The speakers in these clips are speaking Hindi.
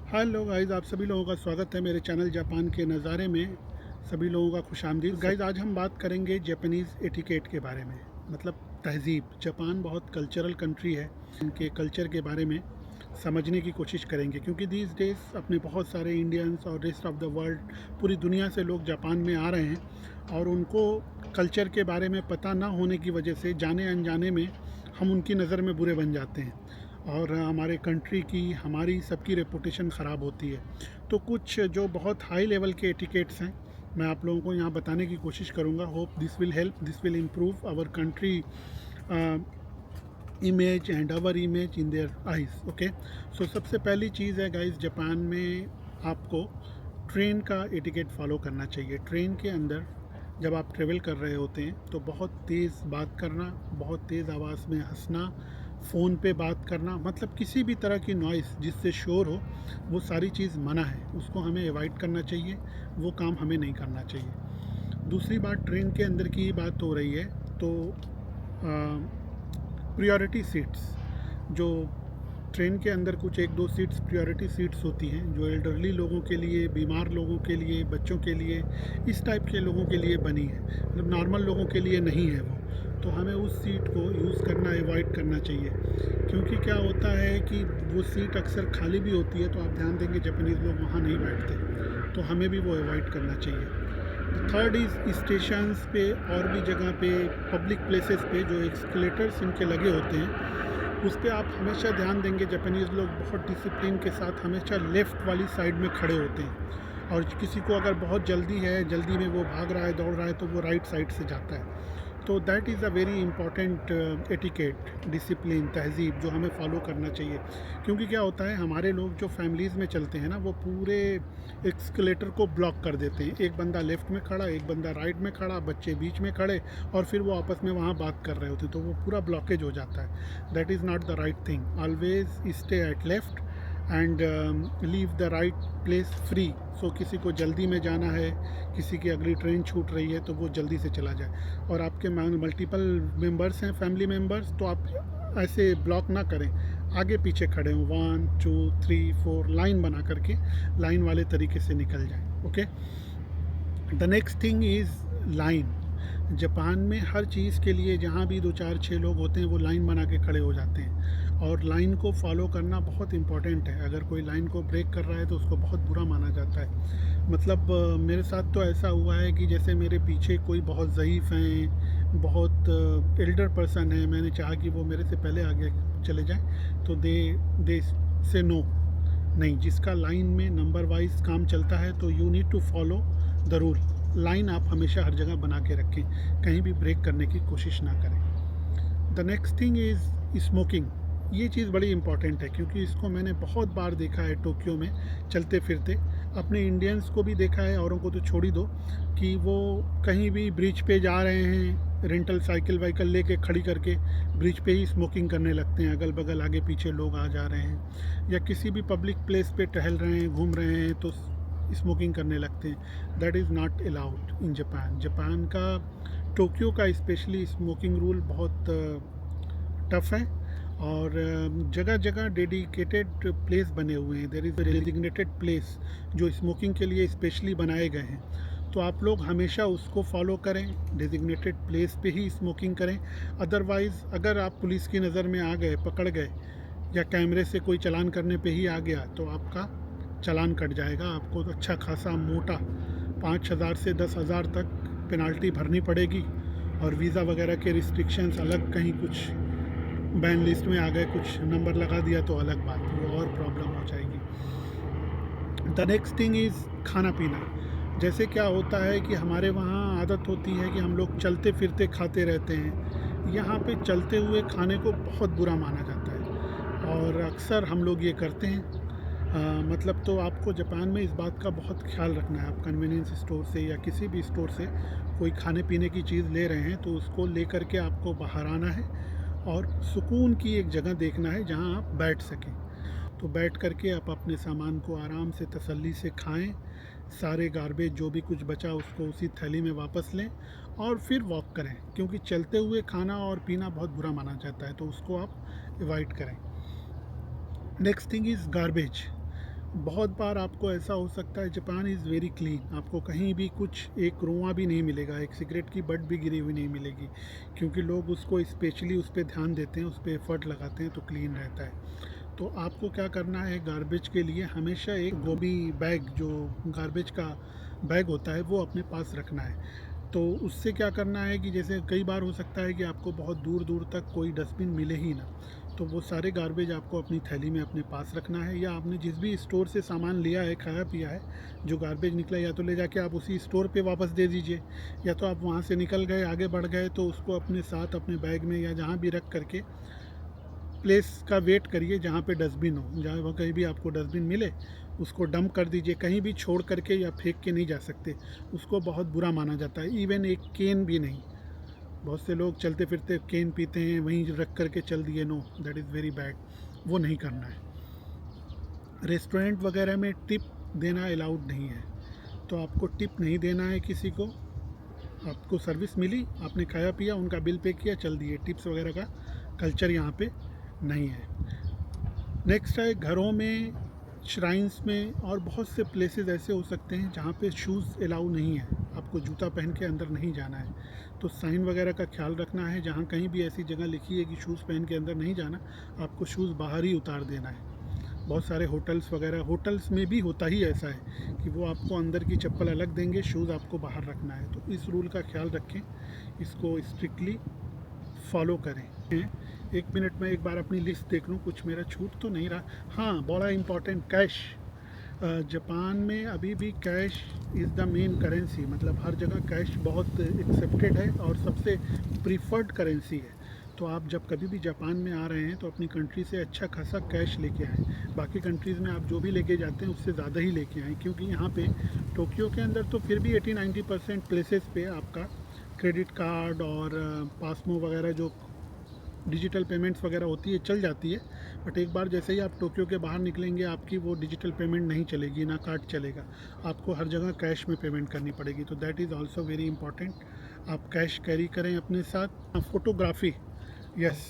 हेलो गाइस, आप सभी लोगों का स्वागत है मेरे चैनल जापान के नज़ारे में। सभी लोगों का खुशामदीद। गाइस, आज हम बात करेंगे जापानीज़ एटिकेट के बारे में, मतलब तहज़ीब। जापान बहुत कल्चरल कंट्री है। इनके कल्चर के बारे में समझने की कोशिश करेंगे, क्योंकि दीज डेज़ अपने बहुत सारे इंडियंस और रेस्ट ऑफ द वर्ल्ड, पूरी दुनिया से लोग जापान में आ रहे हैं और उनको कल्चर के बारे में पता ना होने की वजह से जाने अनजाने में हम उनकी नज़र में बुरे बन जाते हैं और हमारे कंट्री की, हमारी सबकी रेपुटेशन ख़राब होती है। तो कुछ जो बहुत हाई लेवल के एटिकेट्स हैं, मैं आप लोगों को यहाँ बताने की कोशिश करूँगा। Hope this will help, this will improve our country image and our image in their eyes. Okay, so सबसे पहली चीज़ है गाइस, जापान में आपको ट्रेन का एटिकेट फॉलो करना चाहिए। ट्रेन के अंदर जब आप ट्रेवल कर रहे होते हैं तो बहुत तेज़ बात करना, बहुत तेज़ आवाज़ में हंसना, फ़ोन पे बात करना, मतलब किसी भी तरह की नॉइज़ जिससे शोर हो, वो सारी चीज़ मना है। उसको हमें अवॉइड करना चाहिए, वो काम हमें नहीं करना चाहिए। दूसरी बात, ट्रेन के अंदर की बात हो रही है तो प्रायोरिटी सीट्स, जो ट्रेन के अंदर कुछ एक दो सीट्स प्रायोरिटी सीट्स होती हैं, जो एल्डरली लोगों के लिए, बीमार लोगों के लिए, बच्चों के लिए, इस टाइप के लोगों के लिए बनी है। मतलब नॉर्मल लोगों के लिए नहीं है वो। तो हमें उस सीट को यूज़ करना, अवॉइड करना चाहिए, क्योंकि क्या होता है कि वो सीट अक्सर खाली भी होती है। तो आप ध्यान देंगे जापानीज़ लोग वहाँ नहीं बैठते, तो हमें भी वो अवॉइड करना चाहिए। थर्ड इज़ स्टेशंस पे और भी जगह पे, पब्लिक प्लेसेस पे जो एक्सकेलेटर्स इनके लगे होते हैं, उस पे आप हमेशा ध्यान देंगे जापानीज़ लोग बहुत डिसिप्लिन के साथ हमेशा लेफ़्ट वाली साइड में खड़े होते हैं। और किसी को अगर बहुत जल्दी है, जल्दी में वो भाग रहा है, दौड़ रहा है, तो वो राइट साइड से जाता है। तो that is a very important etiquette, discipline, तहज़ीब, जो हमें फ़ॉलो करना चाहिए। क्योंकि क्या होता है, हमारे लोग जो फैमिलीज़ में चलते हैं ना, वो पूरे एक्सकलेटर को ब्लॉक कर देते हैं। एक बंदा लेफ़्ट में खड़ा, एक बंदा राइट में खड़ा, बच्चे बीच में खड़े, और फिर वो आपस में वहाँ बात कर रहे होते हैं, तो वो पूरा ब्लॉकेज हो जाता है। That is not the right thing. Always stay at left and leave the right place free. So किसी को जल्दी में जाना है, किसी की अगली ट्रेन छूट रही है, तो वो जल्दी से चला जाए। और आपके मल्टीपल मेंबर्स हैं, फैमिली मेंबर्स, तो आप ऐसे ब्लॉक ना करें, आगे पीछे खड़े हों, 1 2 3 4 लाइन बना करके लाइन वाले तरीके से निकल जाएं। Okay, the next thing is line. Japan में हर चीज़ के लिए जहाँ भी दो चार छः लोग होते हैं, वो लाइन बना के खड़े हो जाते हैं, और लाइन को फॉलो करना बहुत इम्पॉर्टेंट है। अगर कोई लाइन को ब्रेक कर रहा है तो उसको बहुत बुरा माना जाता है। मतलब मेरे साथ तो ऐसा हुआ है कि जैसे मेरे पीछे कोई बहुत ज़ईफ़ हैं, बहुत एल्डर पर्सन है, मैंने चाहा कि वो मेरे से पहले आगे चले जाएं, तो दे से नो, नहीं, जिसका लाइन में नंबर वाइज काम चलता है, तो you need to follow the rule. Line आप हमेशा हर जगह बना के रखें, कहीं भी ब्रेक करने की कोशिश ना करें। The next thing is smoking. ये चीज़ बड़ी इंपॉर्टेंट है, क्योंकि इसको मैंने बहुत बार देखा है टोक्यो में चलते फिरते। अपने इंडियंस को भी देखा है, औरों को तो छोड़ ही दो, कि वो कहीं भी ब्रिज पे जा रहे हैं, रेंटल साइकिल वाइकल लेके खड़ी करके ब्रिज पे ही स्मोकिंग करने लगते हैं। अगल बगल आगे पीछे लोग आ जा रहे हैं, या किसी भी पब्लिक प्लेस पे टहल रहे हैं, घूम रहे हैं, तो स्मोकिंग करने लगते हैं। That is not allowed in Japan. Japan का, टोक्यो का स्पेशली, स्मोकिंग रूल बहुत टफ है। और जगह जगह डेडिकेटेड प्लेस बने हुए हैं, देयर इज़ डेजिग्नेटेड प्लेस जो स्मोकिंग के लिए स्पेशली बनाए गए हैं। तो आप लोग हमेशा उसको फॉलो करें, डेजिग्नेटेड प्लेस पे ही स्मोकिंग करें। अदरवाइज़ अगर आप पुलिस की नज़र में आ गए, पकड़ गए, या कैमरे से कोई चालान करने पे ही आ गया, तो आपका चालान कट जाएगा। आपको तो अच्छा खासा मोटा 5,000 से 10,000 तक पेनाल्टी भरनी पड़ेगी। और वीज़ा वगैरह के रिस्ट्रिक्शंस अलग, कहीं कुछ बैन लिस्ट में आ गए, कुछ नंबर लगा दिया तो अलग बात, वो और प्रॉब्लम हो जाएगी। द नेक्स्ट थिंग इज़ खाना पीना। जैसे क्या होता है कि हमारे वहाँ आदत होती है कि हम लोग चलते फिरते खाते रहते हैं। यहाँ पे चलते हुए खाने को बहुत बुरा माना जाता है, और अक्सर हम लोग ये करते हैं। मतलब तो आपको जापान में इस बात का बहुत ख्याल रखना है। आप कन्वीनियंस स्टोर से या किसी भी स्टोर से कोई खाने पीने की चीज़ ले रहे हैं, तो उसको ले करके आपको बाहर आना है, और सुकून की एक जगह देखना है जहाँ आप बैठ सकें। तो बैठ करके आप अपने सामान को आराम से तसल्ली से खाएं। सारे गार्बेज जो भी कुछ बचा उसको उसी थैली में वापस लें, और फिर वॉक करें, क्योंकि चलते हुए खाना और पीना बहुत बुरा माना जाता है, तो उसको आप अवॉइड करें। Next thing is garbage. बहुत बार आपको ऐसा हो सकता है, जापान इज़ वेरी क्लीन, आपको कहीं भी कुछ एक रोंवा भी नहीं मिलेगा, एक सिगरेट की बट भी गिरी हुई नहीं मिलेगी, क्योंकि लोग उसको स्पेशली उस पर ध्यान देते हैं, उस पर एफर्ट लगाते हैं, तो क्लीन रहता है। तो आपको क्या करना है, गार्बेज के लिए हमेशा एक गोभी बैग, जो गार्बेज का बैग होता है, वो अपने पास रखना है। तो उससे क्या करना है कि जैसे कई बार हो सकता है कि आपको बहुत दूर दूर तक कोई डस्टबिन मिले ही ना, तो वो सारे गार्बेज आपको अपनी थैली में अपने पास रखना है, या आपने जिस भी स्टोर से सामान लिया है, खाया पिया है, जो गार्बेज निकला, या तो ले जाके आप उसी स्टोर पे वापस दे दीजिए, या तो आप वहाँ से निकल गए, आगे बढ़ गए, तो उसको अपने साथ अपने बैग में या जहाँ भी रख करके प्लेस का वेट करिए जहाँ पे डस्टबिन हो, जहाँ वहाँ कहीं भी आपको डस्टबिन मिले उसको डंप कर दीजिए। कहीं भी छोड़ करके या फेंक के नहीं जा सकते, उसको बहुत बुरा माना जाता है। इवन एक केन भी नहीं, बहुत से लोग चलते फिरते केन पीते हैं, वहीं रख करके चल दिए, no, that is very bad, वो नहीं करना है। रेस्टोरेंट वगैरह में टिप देना अलाउड नहीं है, तो आपको टिप नहीं देना है किसी को। आपको सर्विस मिली, आपने खाया पिया, उनका बिल पे किया, चल दिए, टिप्स वगैरह का कल्चर यहाँ पे नहीं है। नेक्स्ट है, घरों में, श्राइन्स में और बहुत से प्लेसेस ऐसे हो सकते हैं जहाँ पे शूज़ अलाउ नहीं है, आपको जूता पहन के अंदर नहीं जाना है, तो साइन वगैरह का ख्याल रखना है। जहाँ कहीं भी ऐसी जगह लिखी है कि शूज़ पहन के अंदर नहीं जाना, आपको शूज़ बाहर ही उतार देना है। बहुत सारे होटल्स वगैरह, होटल्स में भी होता ही ऐसा है कि वो आपको अंदर की चप्पल अलग देंगे, शूज़ आपको बाहर रखना है। तो इस रूल का ख्याल रखें, इसको स्ट्रिक्टली फॉलो करें। एक मिनट में एक बार अपनी लिस्ट देख लूँ, कुछ मेरा छूट तो नहीं रहा। हाँ, बड़ा इम्पोर्टेंट, कैश। जापान में अभी भी cash is the main currency, मतलब हर जगह कैश बहुत एक्सेप्टेड है और सबसे प्रीफर्ड करेंसी है। तो आप जब कभी भी जापान में आ रहे हैं तो अपनी कंट्री से अच्छा खासा कैश लेके आएँ। बाकी कंट्रीज़ में आप जो भी लेके जाते हैं उससे ज़्यादा ही लेके आएँ, क्योंकि यहाँ पे टोक्यो के अंदर तो फिर भी 80-90% प्लेसेस पे आपका क्रेडिट कार्ड और पासमो वगैरह जो डिजिटल पेमेंट्स वगैरह होती है चल जाती है। बट एक बार जैसे ही आप टोक्यो के बाहर निकलेंगे, आपकी वो डिजिटल पेमेंट नहीं चलेगी, ना कार्ड चलेगा, आपको हर जगह कैश में पेमेंट करनी पड़ेगी। तो that is also very important, आप कैश कैरी करें अपने साथ। फ़ोटोग्राफ़ी, यस,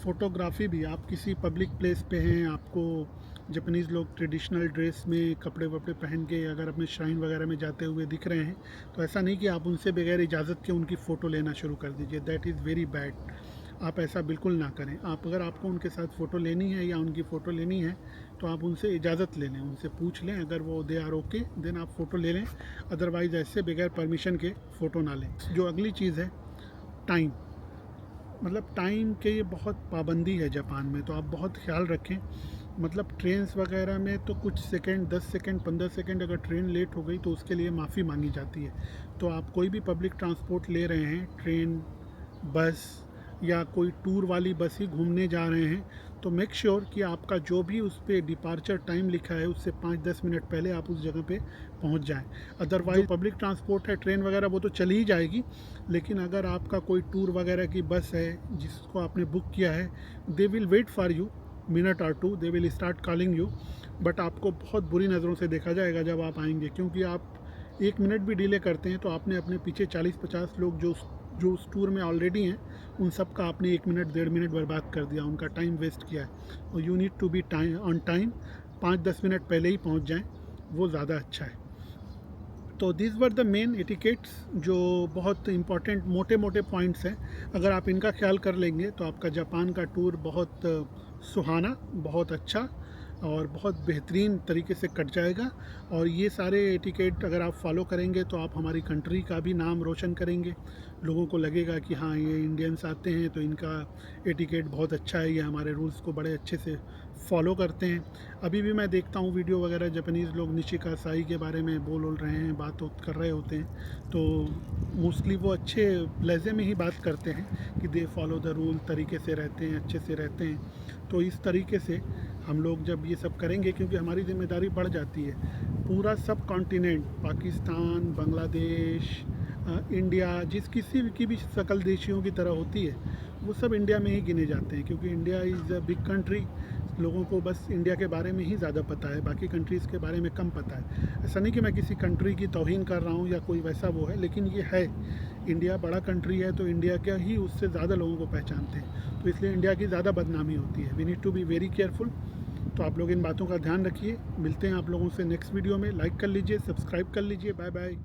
फ़ोटोग्राफ़ी भी, आप किसी पब्लिक प्लेस पे हैं, आपको जापानीज़ लोग ट्रेडिशनल ड्रेस में कपड़े वपड़े पहन के अगर अपने श्राइन वगैरह में जाते हुए दिख रहे हैं, तो ऐसा नहीं कि आप उनसे बगैर इजाज़त के उनकी फ़ोटो लेना शुरू कर दीजिए, दैट इज़ वेरी बैड। आप ऐसा बिल्कुल ना करें। आप अगर आपको उनके साथ फ़ोटो लेनी है या उनकी फ़ोटो लेनी है, तो आप उनसे इजाज़त ले लें, उनसे पूछ लें, अगर वो दे आर ओके देन आप फ़ोटो ले लें, अदरवाइज़ ऐसे बगैर परमिशन के फ़ोटो ना लें। जो अगली चीज़ है, टाइम, मतलब टाइम के ये बहुत पाबंदी है जापान में, तो आप बहुत ख्याल रखें। मतलब ट्रेन्स वगैरह में तो कुछ सेकंड, 10 सेकंड, 15 सेकंड अगर ट्रेन लेट हो गई तो उसके लिए माफ़ी मांगी जाती है। तो आप कोई भी पब्लिक ट्रांसपोर्ट ले रहे हैं, ट्रेन, बस या कोई टूर वाली बस ही घूमने जा रहे हैं, तो मेक श्योर कि आपका जो भी उस पर डिपार्चर टाइम लिखा है उससे 5-10 मिनट पहले आप उस जगह पे पहुंच जाएं। अदरवाइज पब्लिक ट्रांसपोर्ट है, ट्रेन वगैरह, वो तो चली ही जाएगी, लेकिन अगर आपका कोई टूर वगैरह की बस है जिसको आपने बुक किया है, they will wait for you minute और two, they will start calling you, but आपको बहुत बुरी नज़रों से देखा जाएगा जब आप आएंगे, क्योंकि आप 1 मिनट भी डिले करते हैं तो आपने अपने पीछे 40-50 लोग जो उस टूर में ऑलरेडी हैं, उन सब का आपने 1 मिनट 1.5 मिनट बर्बाद कर दिया, उनका टाइम वेस्ट किया है। और you need to be time on time, 5-10 minute पहले ही पहुंच जाएं, वो ज़्यादा अच्छा है। तो this were the main etiquettes, जो बहुत इंपॉर्टेंट मोटे मोटे पॉइंट्स हैं। अगर आप इनका ख्याल कर लेंगे तो आपका जापान का टूर बहुत सुहाना, बहुत अच्छा और बहुत बेहतरीन तरीके से कट जाएगा। और ये सारे एटिकेट अगर आप फॉलो करेंगे तो आप हमारी कंट्री का भी नाम रोशन करेंगे, लोगों को लगेगा कि हाँ, ये इंडियंस आते हैं तो इनका एटिकेट बहुत अच्छा है, ये हमारे रूल्स को बड़े अच्छे से फॉलो करते हैं। अभी भी मैं देखता हूँ वीडियो वगैरह, जापानीज़ लोग निशिका साई के बारे में बोल रहे हैं, बात कर रहे होते हैं, तो मोस्टली वो अच्छे लहजे में ही बात करते हैं कि दे फॉलो द रूल, तरीके से रहते हैं, अच्छे से रहते हैं। तो इस तरीके से हम लोग जब ये सब करेंगे, क्योंकि हमारी जिम्मेदारी बढ़ जाती है, पूरा सब कॉन्टिनेंट, पाकिस्तान, बांग्लादेश, इंडिया, जिस किसी की भी सकल देशियों की तरह होती है, वो सब इंडिया में ही गिने जाते हैं, क्योंकि India is a big country. लोगों को बस इंडिया के बारे में ही ज़्यादा पता है, बाकी कंट्रीज़ के बारे में कम पता है। ऐसा नहीं कि मैं किसी कंट्री की तौहीन कर रहा हूँ या कोई वैसा वो है, लेकिन ये है, इंडिया बड़ा कंट्री है, तो इंडिया का ही उससे ज़्यादा लोगों को पहचानते हैं, तो इसलिए इंडिया की ज़्यादा बदनामी होती है। We need to be very careful. तो आप लोग इन बातों का ध्यान रखिए। मिलते हैं आप लोगों से नेक्स्ट वीडियो में। लाइक कर लीजिए, सब्सक्राइब कर लीजिए। Bye bye.